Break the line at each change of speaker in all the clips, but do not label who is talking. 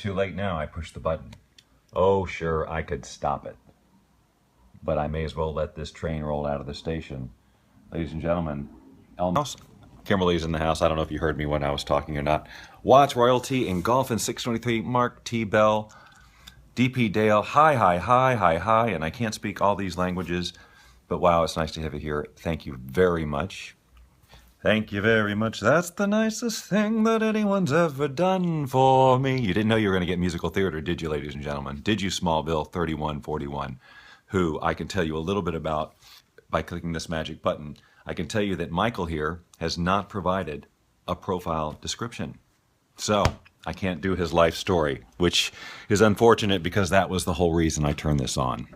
too late now. I pushed the button. Oh, sure, I could stop it. But I may as well let this train roll out of the station. Ladies and gentlemen, Kimberly's in the house. I don't know if you heard me when I was talking or not. Watts Royalty in Golfin 623, Mark T. Bell, DP Dale, hi, and I can't speak all these languages, but wow, it's nice to have you here. Thank you very much. Thank you very much. That's the nicest thing that anyone's ever done for me. You didn't know you were going to get musical theater, did you, ladies and gentlemen? Did you, Smallville 3141, who I can tell you a little bit about by clicking this magic button. I can tell you that Michael here has not provided a profile description. So I can't do his life story, which is unfortunate because that was the whole reason I turned this on.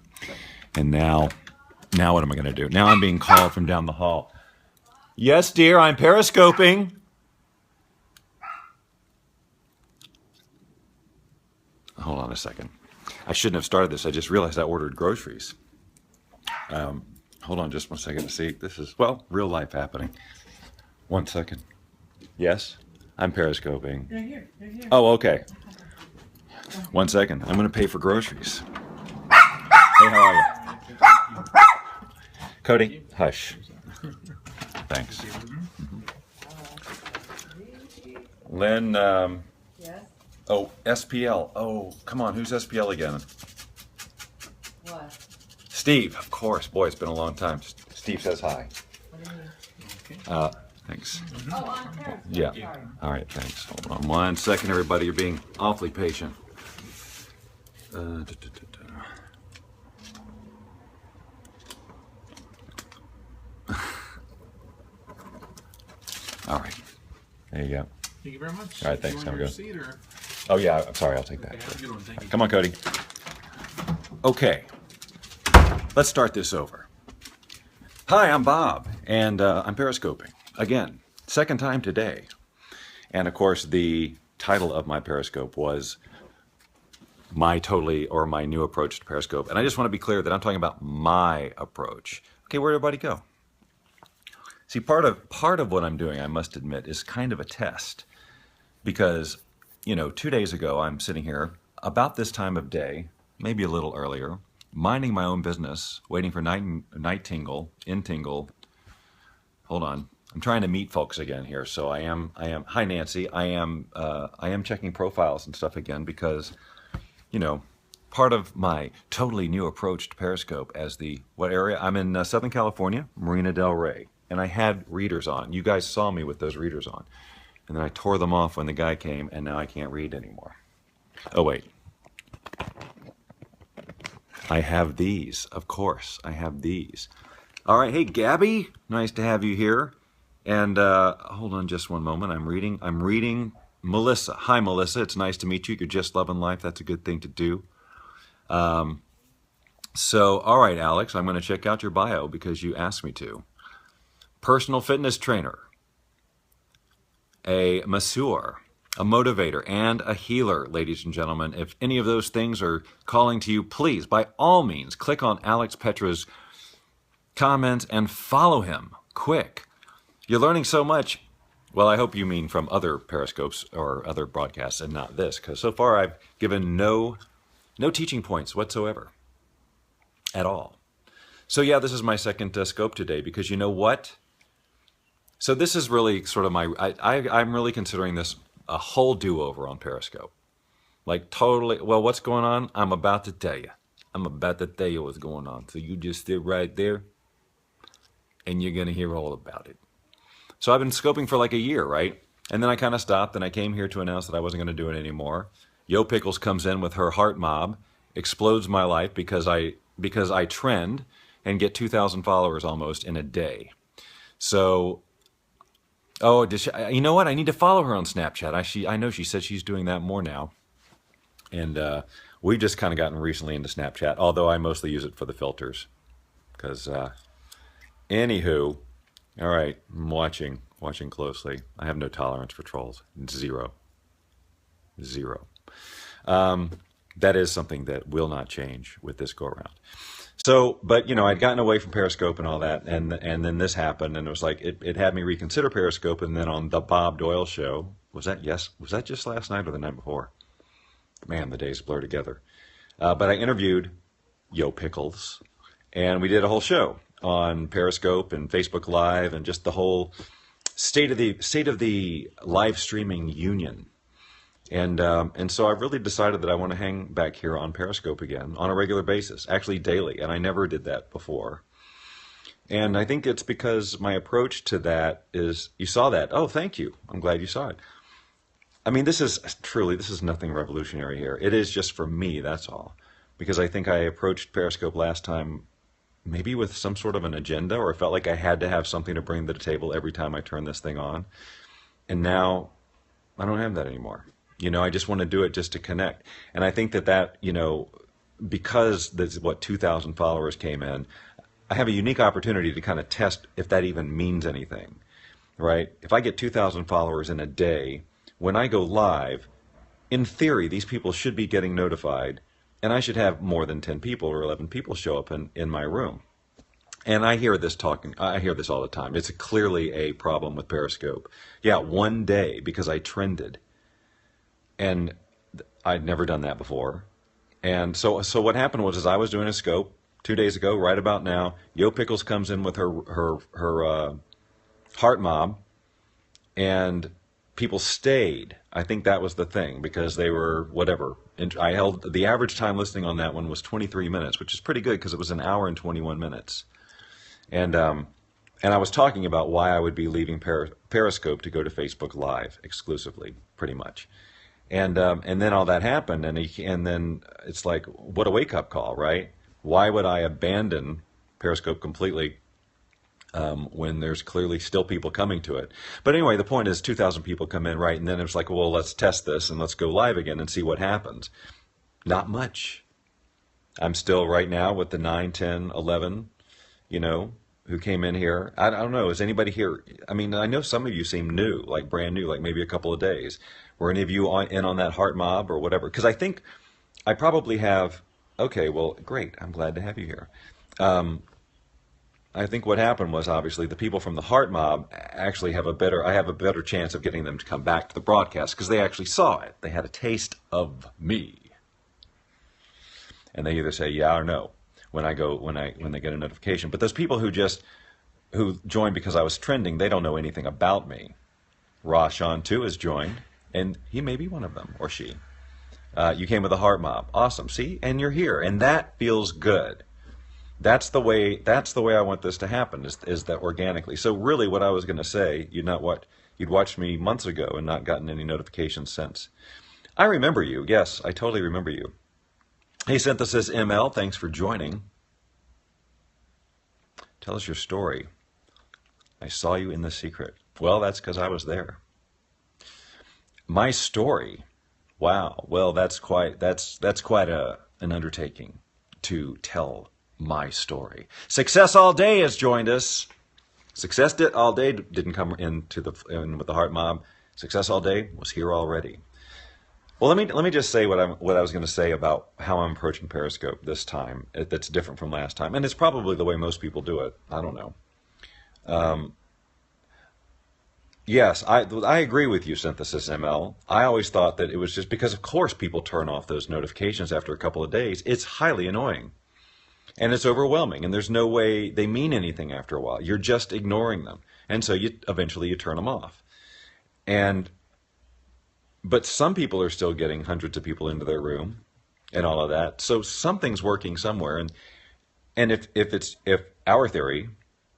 And now what am I going to do? Now I'm being called from down the hall. Yes, dear, I'm periscoping. Hold on a second. I shouldn't have started this. I just realized I ordered groceries. Hold on just 1 second to see. This is, well, real life happening. 1 second. Yes, I'm periscoping.
They're here.
Oh, okay. 1 second. I'm going to pay for groceries. Hey, how are you? Cody, hush. Thanks. Lynn,
Yes?
oh, SPL. Oh, come on, who's SPL again?
What?
Steve, of course. Boy, it's been a long time. Steve says hi.
What do you mean?
Thanks.
Oh, on Periscope.
Yeah.
Sorry.
All right, thanks. Hold on 1 second, everybody. You're being awfully patient. All right. There you go.
Thank you very much.
All right, thanks.
You
Have a
want
good
your seat or?
Oh, yeah. I'm sorry. I'll take that.
Okay, have a good one. Thank you.
Come on, Cody. Okay. Let's start this over. Hi, I'm Bob, and I'm periscoping. Again, second time today. And of course, the title of my Periscope was my new approach to Periscope. And I just want to be clear that I'm talking about my approach. Okay, where'd everybody go? See, part of what I'm doing, I must admit, is kind of a test. Because, 2 days ago, I'm sitting here about this time of day, maybe a little earlier, minding my own business, waiting for night tingle, in tingle. Hold on. I'm trying to meet folks again here. So I am, hi Nancy, I am checking profiles and stuff again because, part of my totally new approach to Periscope as what area? I'm in Southern California, Marina Del Rey, and I had readers on. You guys saw me with those readers on. And then I tore them off when the guy came, and now I can't read anymore. Oh, wait. I have these, of course. I have these. All right, hey, Gabby, nice to have you here. And hold on just one moment. I'm reading Melissa. Hi, Melissa. It's nice to meet you. You're just loving life. That's a good thing to do. So, all right, Alex, I'm going to check out your bio because you asked me to. Personal fitness trainer, a masseur, a motivator, and a healer, ladies and gentlemen. If any of those things are calling to you, please, by all means, click on Alex Petra's comments and follow him. Quick. You're learning so much. Well, I hope you mean from other Periscopes or other broadcasts and not this, because so far I've given no teaching points whatsoever at all. So yeah, this is my second scope today because you know what? So this is really sort of I'm really considering this a whole do-over on Periscope. Like totally, well, what's going on? I'm about to tell you. I'm about to tell you what's going on. So you just sit right there and you're going to hear all about it. So I've been scoping for like a year, right? And then I kind of stopped and I came here to announce that I wasn't going to do it anymore. Yo Pickles comes in with her heart mob, explodes my life because I trend and get 2,000 followers almost in a day. So, oh, you know what? I need to follow her on Snapchat. I know she said she's doing that more now. And we've just kind of gotten recently into Snapchat, although I mostly use it for the filters. Because, anywho, all right, I'm watching closely. I have no tolerance for trolls. Zero. That is something that will not change with this go around. So, but I'd gotten away from Periscope and all that, and then this happened, and it was like it had me reconsider Periscope. And then on the Bob Doyle show, was that just last night or the night before? Man, the days blur together. But I interviewed Yo Pickles, and we did a whole show on Periscope and Facebook Live, and just the whole state of the live streaming union. And so I've really decided that I want to hang back here on Periscope again on a regular basis, actually daily, and I never did that before. And I think it's because my approach to that is, you saw that. Oh, thank you. I'm glad you saw it. I mean, this is nothing revolutionary here. It is just for me, that's all. Because I think I approached Periscope last time maybe with some sort of an agenda, or felt like I had to have something to bring to the table every time I turn this thing on. And now I don't have that anymore. I just want to do it just to connect. And I think that, because there's 2,000 followers came in, I have a unique opportunity to kind of test if that even means anything, right? If I get 2,000 followers in a day, when I go live, in theory, these people should be getting notified, and I should have more than 10 people or 11 people show up in my room. And I hear this all the time. It's clearly a problem with Periscope. Yeah, one day, because I trended. And I'd never done that before. And so what happened was, I was doing a scope 2 days ago, right about now. Yo Pickles comes in with her heart mob, and people stayed. I think that was the thing, because they were whatever. I held the average time listening on that one was 23 minutes, which is pretty good because it was an hour and 21 minutes. And I was talking about why I would be leaving Periscope to go to Facebook Live exclusively, pretty much. And then all that happened, and then it's like, what a wake-up call, right? Why would I abandon Periscope completely when there's clearly still people coming to it? But anyway, the point is 2,000 people come in, right? And then it's like, well, let's test this and let's go live again and see what happens. Not much. I'm still right now with the 9, 10, 11, who came in here. I don't know. Is anybody here? I mean, I know some of you seem new, like brand new, like maybe a couple of days. Were any of you in on that heart mob or whatever? Because I think I probably have. Okay, well, great. I'm glad to have you here. I think what happened was, obviously, the people from the heart mob actually have I have a better chance of getting them to come back to the broadcast because they actually saw it. They had a taste of me. And they either say yeah or no when they get a notification. But those people who joined because I was trending, they don't know anything about me. Rashawn too has joined, and he may be one of them, or she. You came with a heart mob. Awesome. See? And you're here. And that feels good. That's the way I want this to happen, is that organically. So really what I was going to say, you'd watched me months ago and not gotten any notifications since. I remember you. Yes, I totally remember you. Hey, Synthesis ML, thanks for joining. Tell us your story. I saw you in The Secret. Well, that's because I was there. My story. Wow. Well, that's quite an undertaking to tell my story. Success All Day has joined us. Success All Day didn't come in with the heart mob. Success All Day was here already. Well, let me just say what I was going to say about how I'm approaching Periscope this time. That's different from last time, and it's probably the way most people do it. I don't know. Yes, I agree with you, Synthesis ML. I always thought that it was just because, of course, people turn off those notifications after a couple of days. It's highly annoying. And it's overwhelming, and there's no way they mean anything after a while. You're just ignoring them. And so eventually you turn them off. But some people are still getting hundreds of people into their room and all of that. So something's working somewhere. And if our theory,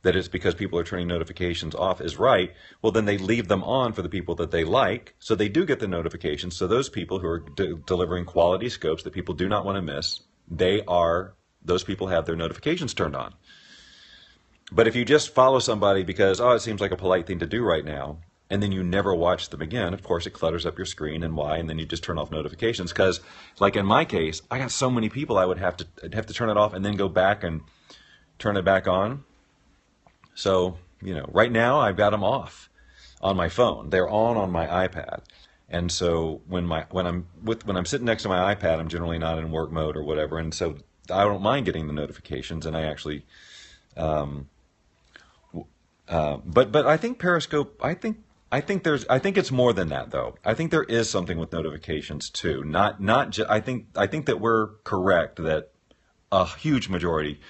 that it's because people are turning notifications off, is right, well, then they leave them on for the people that they like, so they do get the notifications. So those people who are delivering quality scopes that people do not want to miss, those people have their notifications turned on. But if you just follow somebody because, it seems like a polite thing to do right now, and then you never watch them again, of course it clutters up your screen, and then you just turn off notifications. Because, like in my case, I got so many people, I'd have to turn it off and then go back and turn it back on. So, right now I've got them off on my phone. They're on my iPad. And so when I'm sitting next to my iPad, I'm generally not in work mode or whatever, and so I don't mind getting the notifications, and I actually, but I think Periscope, I think it's more than that though. I think there is something with notifications too. I think that we're correct that a huge majority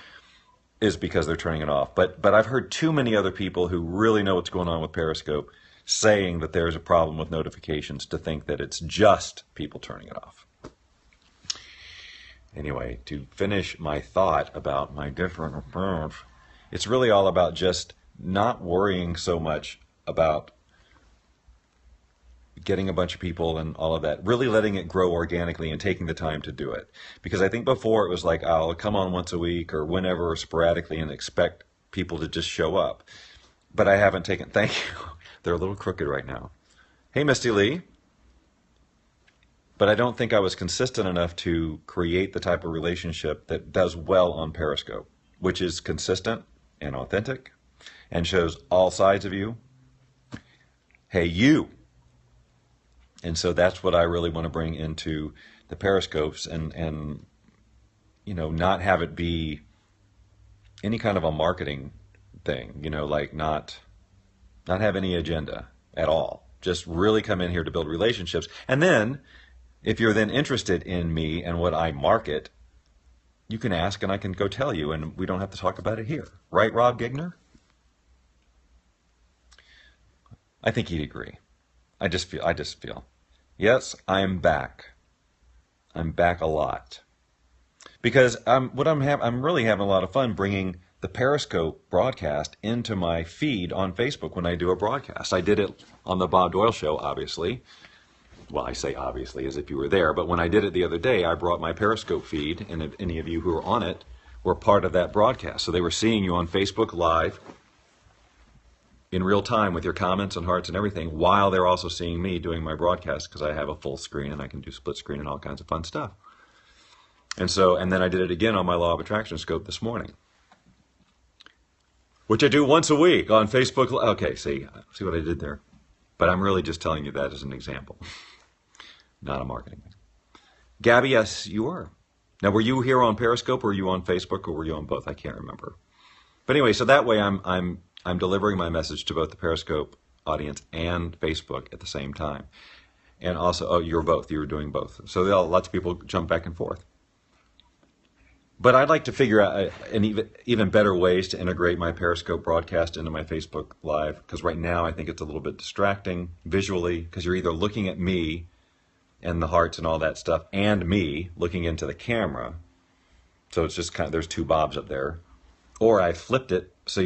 is because they're turning it off. But I've heard too many other people who really know what's going on with Periscope saying that there's a problem with notifications to think that it's just people turning it off. Anyway, to finish my thought about my different approach, it's really all about just not worrying so much about getting a bunch of people and all of that, really letting it grow organically and taking the time to do it. Because I think before it was like, I'll come on once a week or whenever sporadically and expect people to just show up. But I haven't taken, thank you. They're a little crooked right now. Hey, Misty Lee. But I don't think I was consistent enough to create the type of relationship that does well on Periscope, which is consistent and authentic and shows all sides of you. Hey, you. And so that's what I really want to bring into the Periscopes and you know, not have it be any kind of a marketing thing, you know, like not have any agenda at all. Just really come in here to build relationships. And then if you're then interested in me and what I market, you can ask and I can go tell you, and we don't have to talk about it here. Right, Rob Gigner? I think he'd agree. I just feel. Yes, I'm back. I'm back a lot. Because I'm really having a lot of fun bringing the Periscope broadcast into my feed on Facebook when I do a broadcast. I did it on the Bob Doyle Show, obviously. Well, I say obviously as if you were there, but when I did it the other day, I brought my Periscope feed, and if any of you who were on it were part of that broadcast. So they were seeing you on Facebook Live in real time with your comments and hearts and everything, while they're also seeing me doing my broadcast, because I have a full screen and I can do split screen and all kinds of fun stuff. And then I did it again on my Law of Attraction scope this morning, which I do once a week on Facebook. Okay, see what I did there? But I'm really just telling you that as an example, not a marketing thing. Gabby, yes, you were. Now, were you here on Periscope, or were you on Facebook, or were you on both? I can't remember. But anyway, so that way I'm delivering my message to both the Periscope audience and Facebook at the same time. And also, you're both. You were doing both. So lots of people jump back and forth. But I'd like to figure out an even better ways to integrate my Periscope broadcast into my Facebook Live, because right now I think it's a little bit distracting visually, because you're either looking at me and the hearts and all that stuff, and me looking into the camera. So it's just kind of, there's two Bobs up there. Or I flipped it, so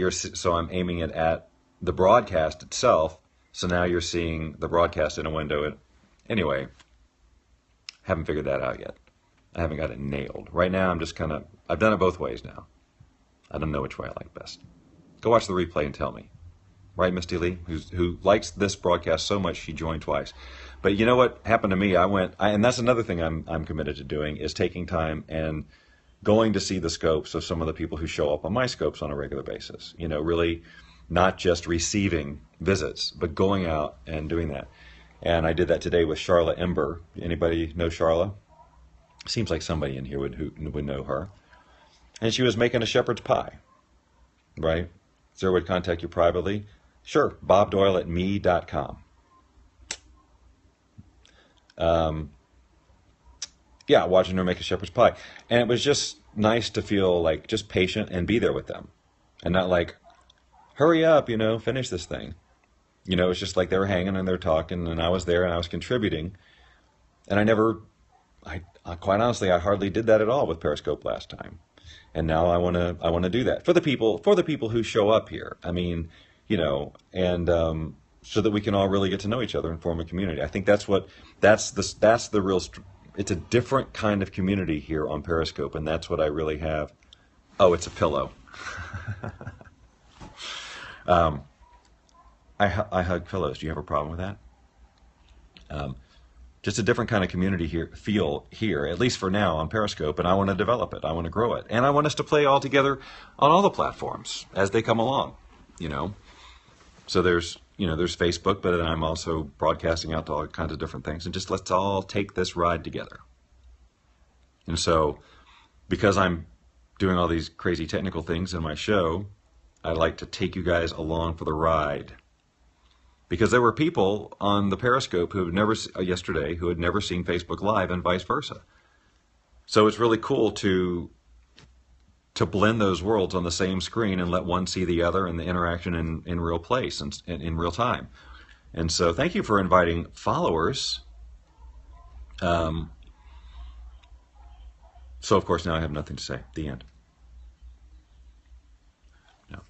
I'm aiming it at the broadcast itself, so now you're seeing the broadcast in a window. Anyway, haven't figured that out yet. I haven't got it nailed. Right now, I've done it both ways now. I don't know which way I like best. Go watch the replay and tell me. Right, Misty Lee, who likes this broadcast so much she joined twice. But you know what happened to me? And that's another thing I'm committed to doing, is taking time and going to see the scopes of some of the people who show up on my scopes on a regular basis. You know, really not just receiving visits, but going out and doing that. And I did that today with Charla Ember. Anybody know Charla? Seems like somebody in here would know her. And she was making a shepherd's pie, right? Sarah would contact you privately. Sure, bobdoyle@me.com. Yeah, watching her make a shepherd's pie. And it was just nice to feel like just patient and be there with them. And not like, hurry up, finish this thing. It's just like they were hanging and they're talking, and I was there and I was contributing. And quite honestly, I hardly did that at all with Periscope last time. And now I want to do that for the people who show up here. I mean, and so that we can all really get to know each other and form a community. I think that's the real. It's a different kind of community here on Periscope, and that's what I really have. Oh, it's a pillow. I hug pillows. Do you have a problem with that? Just a different kind of community feel here, at least for now on Periscope, and I want to develop it. I want to grow it. And I want us to play all together on all the platforms as they come along, So there's Facebook, but then I'm also broadcasting out to all kinds of different things, and just let's all take this ride together. And so, because I'm doing all these crazy technical things in my show, I'd like to take you guys along for the ride. because there were people on the Periscope who had never yesterday who had never seen Facebook Live and vice versa. So it's really cool to blend those worlds on the same screen and let one see the other and the interaction in real place and in real time. And so thank you for inviting followers. So of course now I have nothing to say. The end. No.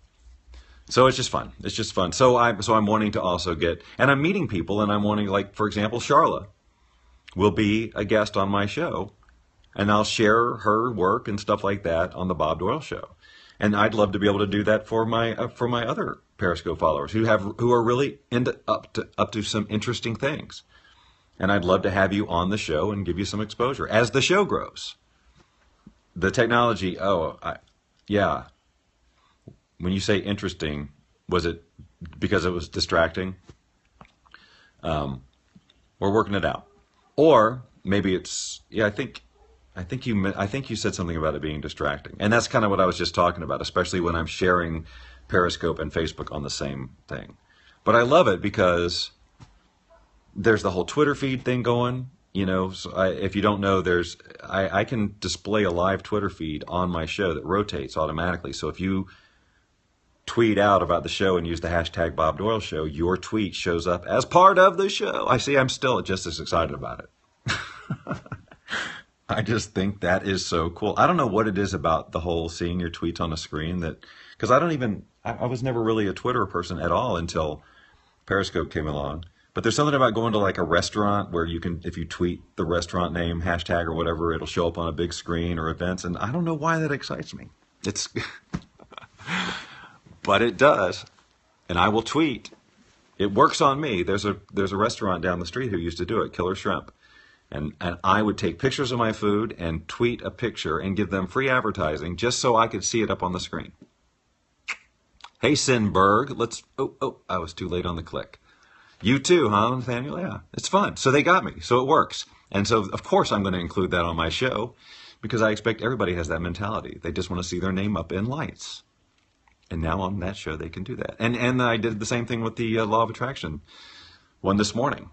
So it's just fun. It's just fun. So I'm wanting to also and I'm meeting people, and I'm wanting, like, for example, Charla will be a guest on my show, and I'll share her work and stuff like that on the Bob Doyle Show. And I'd love to be able to do that for my other Periscope followers who are really up to some interesting things. And I'd love to have you on the show and give you some exposure as the show grows. The technology, yeah. When you say interesting, was it because it was distracting? We're working it out. Or maybe it's, I think you said something about it being distracting. And that's kind of what I was just talking about, especially when I'm sharing Periscope and Facebook on the same thing. But I love it because there's the whole Twitter feed thing going. So if you don't know, I can display a live Twitter feed on my show that rotates automatically. So if you tweet out about the show and use the hashtag Bob Doyle Show, your tweet shows up as part of the show. I'm still just as excited about it. I just think that is so cool. I don't know what it is about the whole seeing your tweets on a screen because I was never really a Twitter person at all until Periscope came along. But there's something about going to like a restaurant where you can, if you tweet the restaurant name, hashtag or whatever, it'll show up on a big screen, or events. And I don't know why that excites me. But it does. And I will tweet. It works on me. There's a restaurant down the street who used to do it, Killer Shrimp. And I would take pictures of my food and tweet a picture and give them free advertising just so I could see it up on the screen. Hey, Sinberg, I was too late on the click. You too, huh, Nathaniel? Yeah, it's fun. So they got me. So it works. And so, of course, I'm going to include that on my show because I expect everybody has that mentality. They just want to see their name up in lights. And now on that show, they can do that. And I did the same thing with the Law of Attraction one this morning.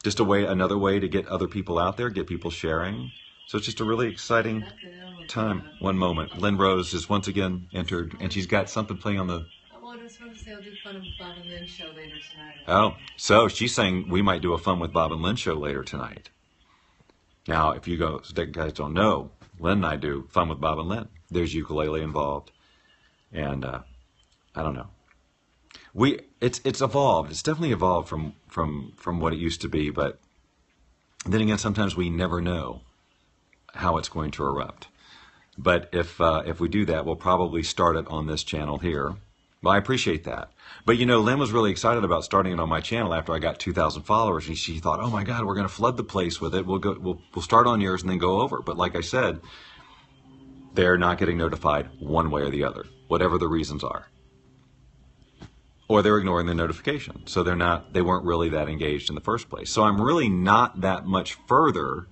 Just another way to get other people out there, get people sharing. So it's just a really exciting time. One moment. Lynn Rose is once again entered, and she's got something playing on the...
Well, I just want to say I'll do fun with Bob and Lynn show later tonight.
Oh, so she's saying we might do a Fun with Bob and Lynn show later tonight. Now, if you guys don't know, Lynn and I do Fun with Bob and Lynn. There's ukulele involved. And I don't know. It's evolved. It's definitely evolved from what it used to be. But then again, sometimes we never know how it's going to erupt. But if we do that, we'll probably start it on this channel here. Well, I appreciate that. But Lynn was really excited about starting it on my channel after I got 2,000 followers, and she thought, "Oh my God, we're going to flood the place with it. We'll start on yours and then go over." But like I said, they're not getting notified one way or the other, whatever the reasons are. Or they're ignoring the notification. So they weren't really that engaged in the first place. So I'm really not that much further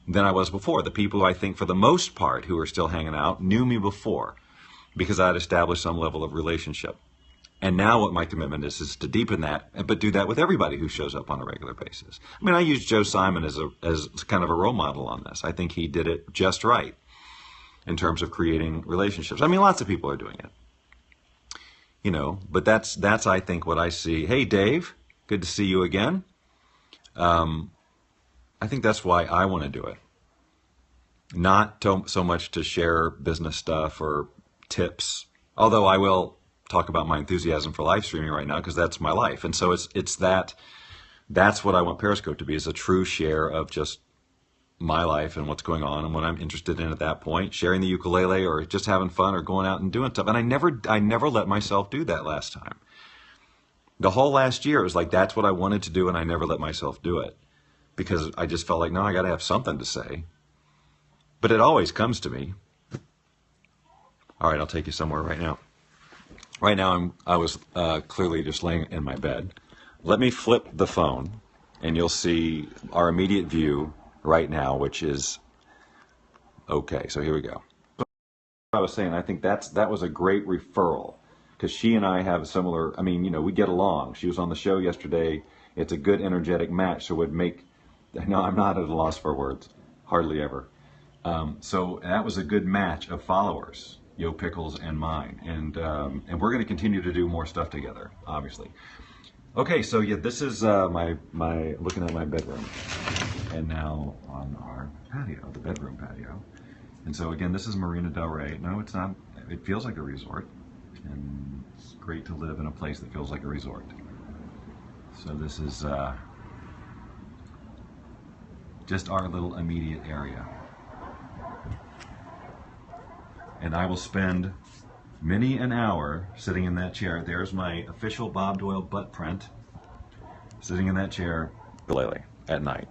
than I was before. The people who I think for the most part who are still hanging out knew me before because I'd established some level of relationship. And now what my commitment is to deepen that, but do that with everybody who shows up on a regular basis. I mean, I use Joe Simon as kind of a role model on this. I think he did it just right in terms of creating relationships. I mean, lots of people are doing it. But that's I think what I see. Hey, Dave, good to see you again. I think that's why I want to do it. Not so much to share business stuff or tips, although I will talk about my enthusiasm for live streaming right now because that's my life. And so that's what I want Periscope to be, is a true share of just my life and what's going on and what I'm interested in at that point, sharing the ukulele or just having fun or going out and doing stuff. And I never let myself do that last time. The whole last year, it was like, that's what I wanted to do, and I never let myself do it because I just felt like, no, I got to have something to say. But it always comes to me. All right, I'll take you somewhere right now. Right now, I was clearly just laying in my bed. Let me flip the phone, and you'll see our immediate view right now, which is okay. So here we go. I was saying, I think that was a great referral, because she and I have a similar, I mean, we get along. She was on the show yesterday. It's a good, energetic match, so it would make, no, I'm not at a loss for words, hardly ever. So that was a good match of followers, Yo Pickles and mine, and we're going to continue to do more stuff together, obviously. Okay, so yeah, this is my looking at my bedroom, and now on our patio, the bedroom patio. And so again, this is Marina Del Rey. No, it's not. It feels like a resort, and it's great to live in a place that feels like a resort. So this is just our little immediate area. And I will spend many an hour sitting in that chair. There's my official Bob Doyle butt print, sitting in that chair lately at night,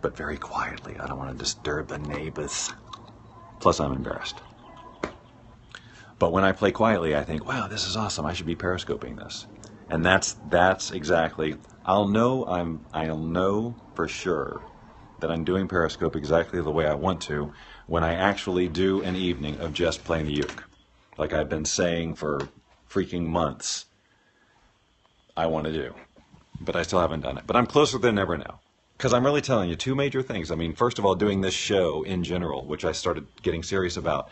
but very quietly. I don't want to disturb the neighbors. Plus, I'm embarrassed. But when I play quietly, I think, wow, this is awesome. I should be periscoping this. And that's exactly. I'll know for sure that I'm doing Periscope exactly the way I want to when I actually do an evening of just playing the uke. Like I've been saying for freaking months I want to do. But I still haven't done it. But I'm closer than ever now. Because I'm really telling you two major things. I mean, first of all, doing this show in general, which I started getting serious about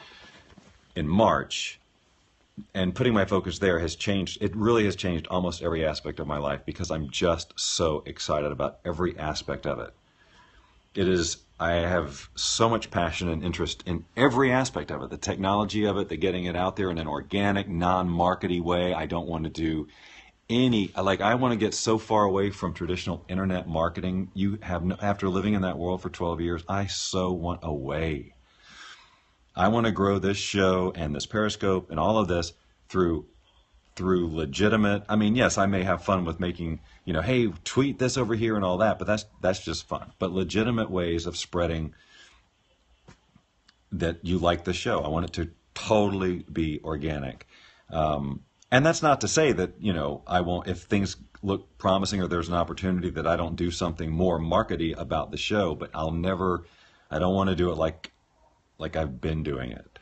in March, and putting my focus there has changed. It really has changed almost every aspect of my life because I'm just so excited about every aspect of it. I have so much passion and interest in every aspect of it, the technology of it, the getting it out there in an organic, non-markety way. I don't want to do I want to get so far away from traditional internet marketing. After living in that world for 12 years, I so want away. I want to grow this show and this Periscope and all of this through legitimate. I mean, yes, I may have fun with making, hey, tweet this over here and all that, but that's just fun. But legitimate ways of spreading that you like the show. I want it to totally be organic. And that's not to say that, I won't, if things look promising or there's an opportunity that I don't do something more markety about the show, but I don't want to do it like I've been doing it.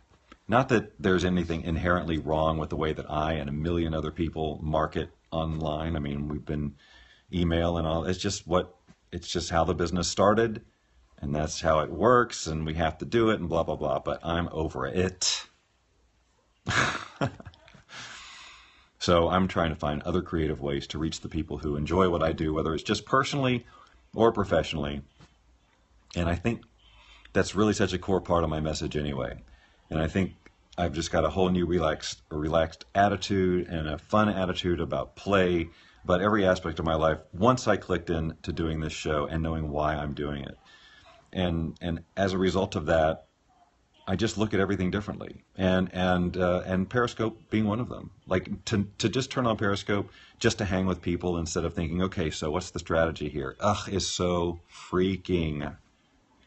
Not that there's anything inherently wrong with the way that I and a million other people market online. I mean, we've been email and all. It's just how the business started, and that's how it works, and we have to do it, and blah, blah, blah. But I'm over it. So I'm trying to find other creative ways to reach the people who enjoy what I do, whether it's just personally or professionally. And I think that's really such a core part of my message anyway. And I think I've just got a whole new relaxed attitude and a fun attitude about play, about every aspect of my life once I clicked into doing this show and knowing why I'm doing it. And as a result of that, I just look at everything differently, and Periscope being one of them. Like to just turn on Periscope just to hang with people instead of thinking, okay, so what's the strategy here? Is so freaking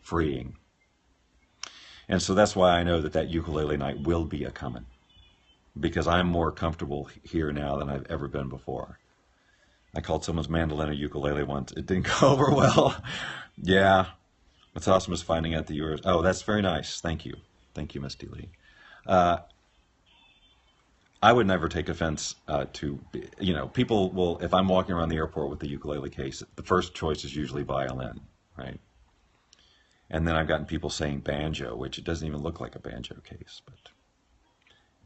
freeing. And so that's why I know that ukulele night will be a coming, because I'm more comfortable here now than I've ever been before. I called someone's mandolin a ukulele once. It didn't go over well. Yeah. What's awesome is finding out that yours. Oh, that's very nice. Thank you. Thank you, Misty Lee. I would never take offense to, people will, if I'm walking around the airport with the ukulele case, the first choice is usually violin, right? And then I've gotten people saying banjo, which it doesn't even look like a banjo case.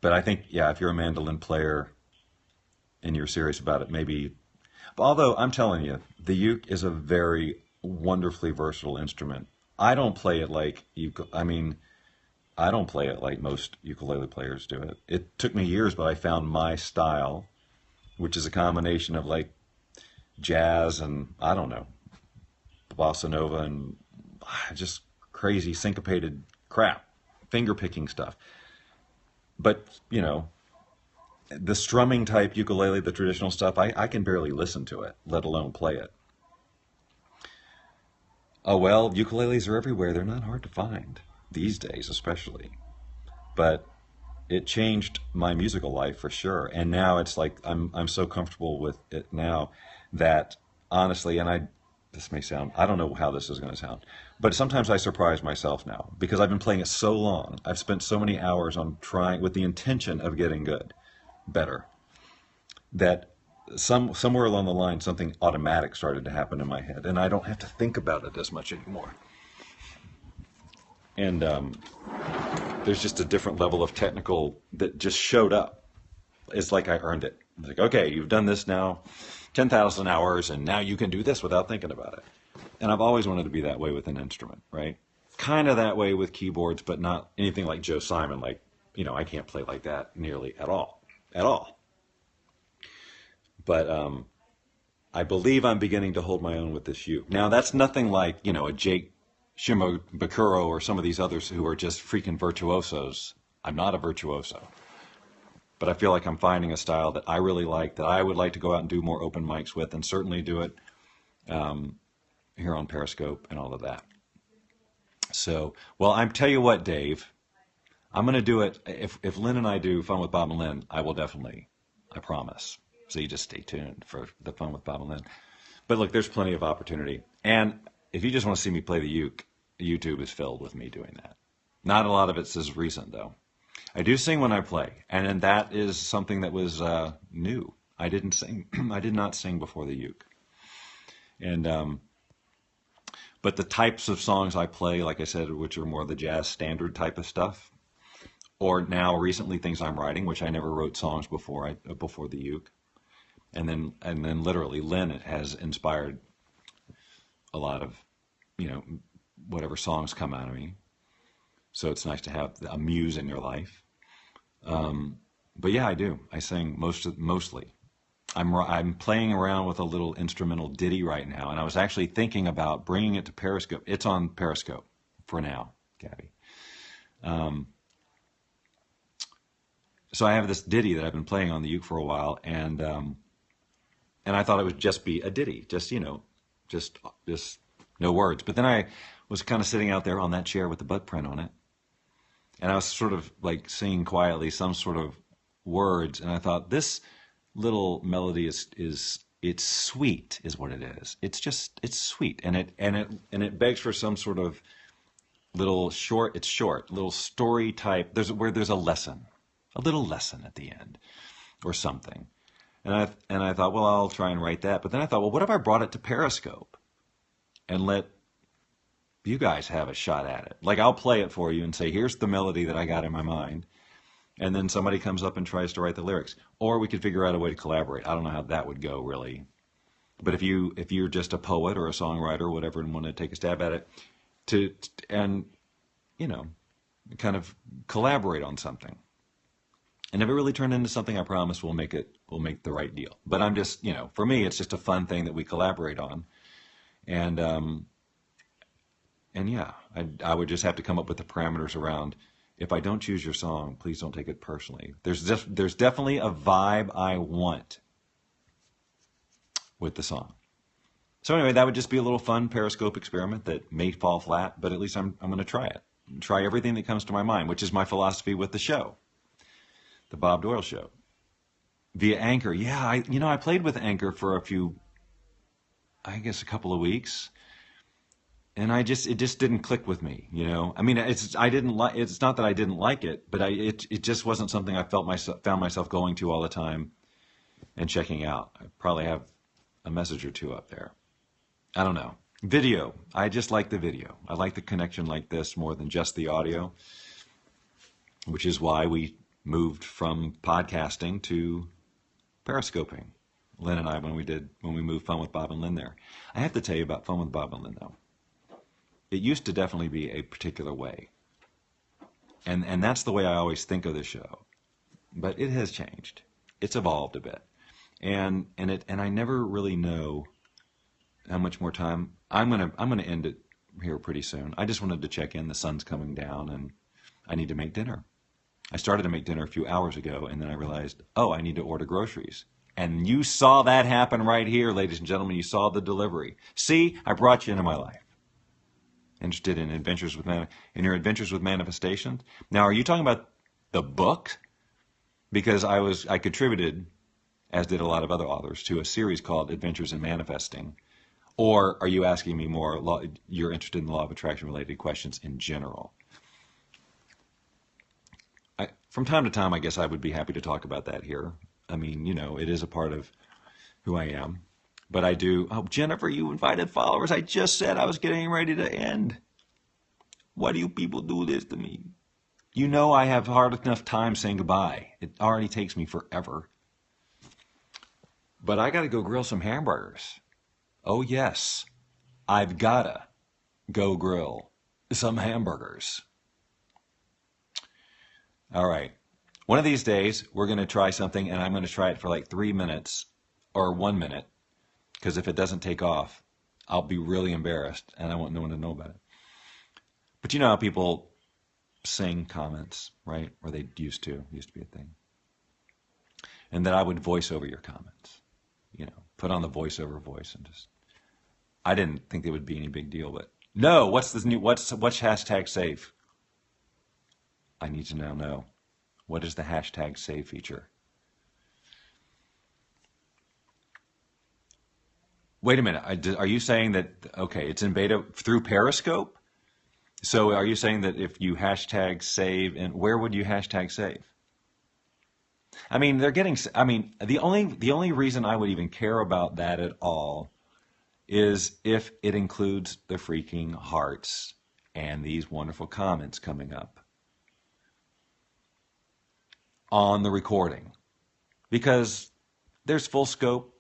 But I think, yeah, if you're a mandolin player and you're serious about it, maybe. Although I'm telling you, the uke is a very wonderfully versatile instrument. I don't play it like I don't play it like most ukulele players do it. It took me years, but I found my style, which is a combination of like jazz and, I don't know, bossa nova and just crazy syncopated crap, finger picking stuff. But, the strumming type ukulele, the traditional stuff, I can barely listen to it, let alone play it. Oh, well, ukuleles are everywhere. They're not hard to find these days, especially. But it changed my musical life for sure. And now it's like I'm so comfortable with it now that honestly, this may sound, I don't know how this is going to sound, but sometimes I surprise myself now because I've been playing it so long. I've spent so many hours on trying with the intention of getting better. that somewhere along the line something automatic started to happen in my head, and I don't have to think about it as much anymore. And there's just a different level of technical that just showed up. It's like I earned it. It's like, okay, you've done this now 10,000 hours, and now you can do this without thinking about it. And I've always wanted to be that way with an instrument, right? Kind of that way with keyboards, but not anything like Joe Simon. Like, I can't play like that nearly at all. At all. But I believe I'm beginning to hold my own with this uke. Now, that's nothing like, a Jake Shimabukuro or some of these others who are just freaking virtuosos. I'm not a virtuoso. But I feel like I'm finding a style that I really like, that I would like to go out and do more open mics with, and certainly do it here on Periscope and all of that. So, well, I tell you what, Dave, I'm going to do it. If Lynn and I do Fun with Bob and Lynn, I will definitely, I promise. So you just stay tuned for the Fun with Bob and Lynn. But look, there's plenty of opportunity. And if you just want to see me play the uke, YouTube is filled with me doing that. Not a lot of it's as recent, though. I do sing when I play, and that is something that was new. I didn't sing. I did not sing before the uke. And but the types of songs I play, like I said, which are more the jazz standard type of stuff, or now recently things I'm writing, which I never wrote songs before the uke, and then literally Lynn has inspired a lot of whatever songs come out of me. So it's nice to have a muse in your life. But yeah, I do. I sing mostly. I'm playing around with a little instrumental ditty right now, and I was actually thinking about bringing it to Periscope. It's on Periscope for now, Gabby. So I have this ditty that I've been playing on the uke for a while, and I thought it would just be a ditty, just no words. But then I was kind of sitting out there on that chair with the butt print on it, and I was sort of like singing quietly some sort of words, and I thought this little melody is it's sweet, is what it is. It's sweet, and it begs for some sort of little short. It's short, little story type. There's a lesson, a little lesson at the end, or something. And I thought, well, I'll try and write that. But then I thought, well, what if I brought it to Periscope and let you guys have a shot at it? Like, I'll play it for you and say, here's the melody that I got in my mind. And then somebody comes up and tries to write the lyrics. Or we could figure out a way to collaborate. I don't know how that would go, really. But if you're just a poet or a songwriter or whatever and want to take a stab at it, and kind of collaborate on something. And if it really turned into something, I promise we'll make the right deal. But I'm just, for me, it's just a fun thing that we collaborate on. And yeah, I would just have to come up with the parameters around, if I don't choose your song, please don't take it personally. There's definitely a vibe I want with the song. So anyway, that would just be a little fun Periscope experiment that may fall flat, but at least I'm going to try it. Try everything that comes to my mind, which is my philosophy with the show, the Bob Doyle Show. Via Anchor. Yeah, I played with Anchor for a couple of weeks. And it just didn't click with me, I mean, it's not that I didn't like it, but it just wasn't something I found myself going to all the time and checking out. I probably have a message or two up there. I don't know. Video. I just like the video. I like the connection like this more than just the audio, which is why we moved from podcasting to periscoping. Lynn and I, when we moved Fun with Bob and Lynn there. I have to tell you about Fun with Bob and Lynn, though. It used to definitely be a particular way. And that's the way I always think of the show. But it has changed. It's evolved a bit. And I never really know how much more time. I'm gonna end it here pretty soon. I just wanted to check in. The sun's coming down and I need to make dinner. I started to make dinner a few hours ago, and then I realized, I need to order groceries. And you saw that happen right here, ladies and gentlemen. You saw the delivery. See, I brought you into my life. Interested in your adventures with manifestation? Now, are you talking about the book? Because I contributed, as did a lot of other authors, to a series called Adventures in Manifesting. Or are you asking me more, you're interested in the law of attraction related questions in general? From time to time, I guess I would be happy to talk about that here. I mean, it is a part of who I am. But I do. Oh, Jennifer, you invited followers. I just said I was getting ready to end. Why do you people do this to me? I have hard enough time saying goodbye. It already takes me forever. But I got to go grill some hamburgers. Oh, yes. I've got to go grill some hamburgers. All right. One of these days, we're going to try something, and I'm going to try it for like 3 minutes or 1 minute, because if it doesn't take off, I'll be really embarrassed, and I want no one to know about it. But you know how people sing comments, right? Or they used to be a thing. And that I would voice over your comments, put on the voiceover voice and just, I didn't think it would be any big deal, but no, what's hashtag save? I need to now know. What is the hashtag save feature? Wait a minute. Are you saying that, okay, it's in beta through Periscope? So are you saying that if you hashtag save, and where would you hashtag save? I mean, the only reason I would even care about that at all is if it includes the freaking hearts and these wonderful comments coming up on the recording. Because there's full scope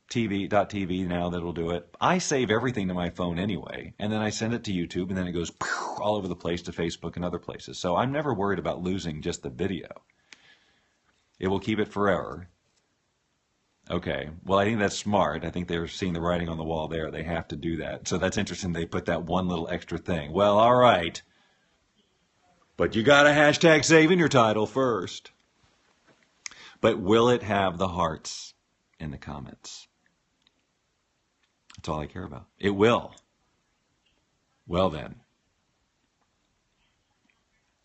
TV now that'll do it. I save everything to my phone anyway, and then I send it to YouTube, and then it goes all over the place to Facebook and other places. So I'm never worried about losing just the video. It will keep it forever. Okay, well, I think that's smart. I think they're seeing the writing on the wall there. They have to do that. So that's interesting. They put that one little extra thing. Well, all right. But you got to hashtag save in your title first. But will it have the hearts in the comments? That's all I care about. It will. Well then,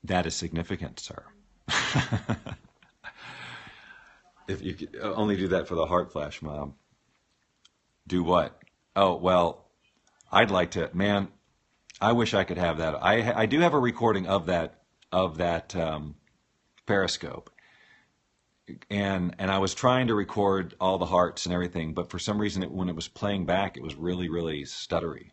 that is significant, sir. If you could only do that for the heart flash mob. Do what? Oh, well, I'd like to, man, I wish I could have that. I do have a recording of that Periscope. And I was trying to record all the hearts and everything, but for some reason, when it was playing back, it was really, really stuttery.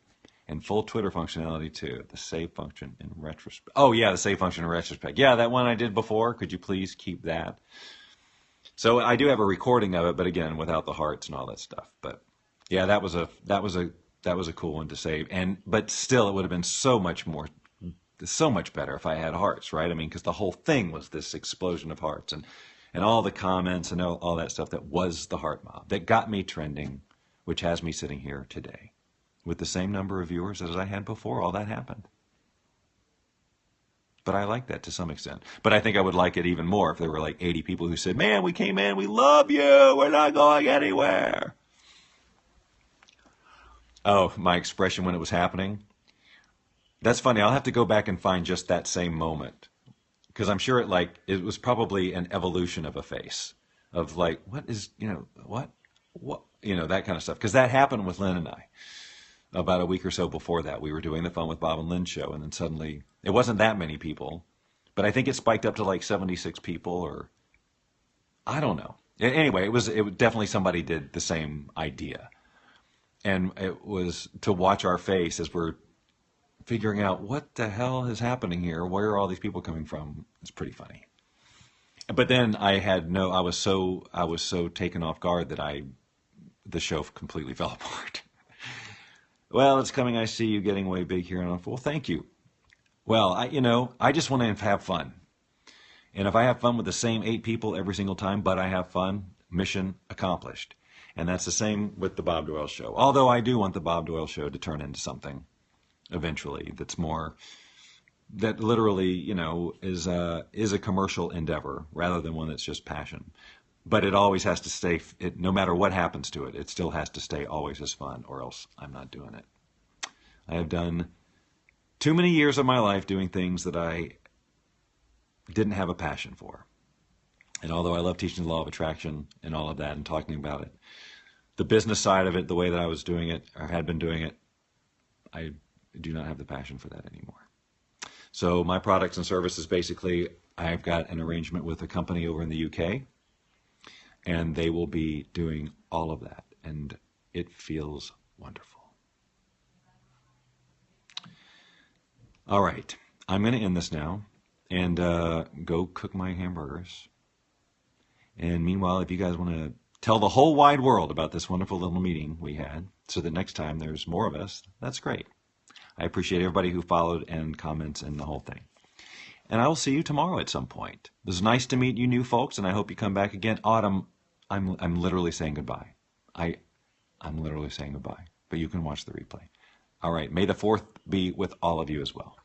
And full Twitter functionality too. The save function in retrospect. Oh yeah, the save function in retrospect. Yeah, that one I did before. Could you please keep that? So I do have a recording of it, but again, without the hearts and all that stuff. But yeah, that was a cool one to save. But still, it would have been so much better if I had hearts, right? I mean, because the whole thing was this explosion of hearts and all the comments and all that stuff that was the heart mob that got me trending, which has me sitting here today with the same number of viewers as I had before all that happened. But I like that to some extent. But I think I would like it even more if there were like 80 people who said, man, we came in, we love you, we're not going anywhere. Oh, my expression when it was happening? That's funny. I'll have to go back and find just that same moment. Because I'm sure it was probably an evolution of a face. Of like, what is, what, that kind of stuff. Because that happened with Lynn and I. About a week or so before that, we were doing the Fun with Bob and Lynn show, and then suddenly, it wasn't that many people, but I think it spiked up to like 76 people, or I don't know. Anyway, it definitely somebody did the same idea. And it was to watch our face as we're figuring out what the hell is happening here, where are all these people coming from? It's pretty funny. But then I was so taken off guard that the show completely fell apart. Well, it's coming. I see you getting way big here. Well, thank you. Well, I just want to have fun. And if I have fun with the same 8 people every single time, but I have fun, mission accomplished. And that's the same with the Bob Doyle Show. Although I do want the Bob Doyle Show to turn into something eventually that literally, is a commercial endeavor rather than one that's just passion. But it always has to stay, no matter what happens to it, it still has to stay always as fun, or else I'm not doing it. I have done too many years of my life doing things that I didn't have a passion for. And although I love teaching the law of attraction and all of that and talking about it, the business side of it, the way that I was doing it or had been doing it, I do not have the passion for that anymore. So my products and services, basically, I've got an arrangement with a company over in the UK. And they will be doing all of that. And it feels wonderful. All right. I'm going to end this now and go cook my hamburgers. And meanwhile, if you guys want to tell the whole wide world about this wonderful little meeting we had so that next time there's more of us, that's great. I appreciate everybody who followed and comments and the whole thing. And I will see you tomorrow at some point. It was nice to meet you new folks, and I hope you come back again. Autumn, I'm literally saying goodbye. I'm literally saying goodbye, but you can watch the replay. All right, may the 4th be with all of you as well.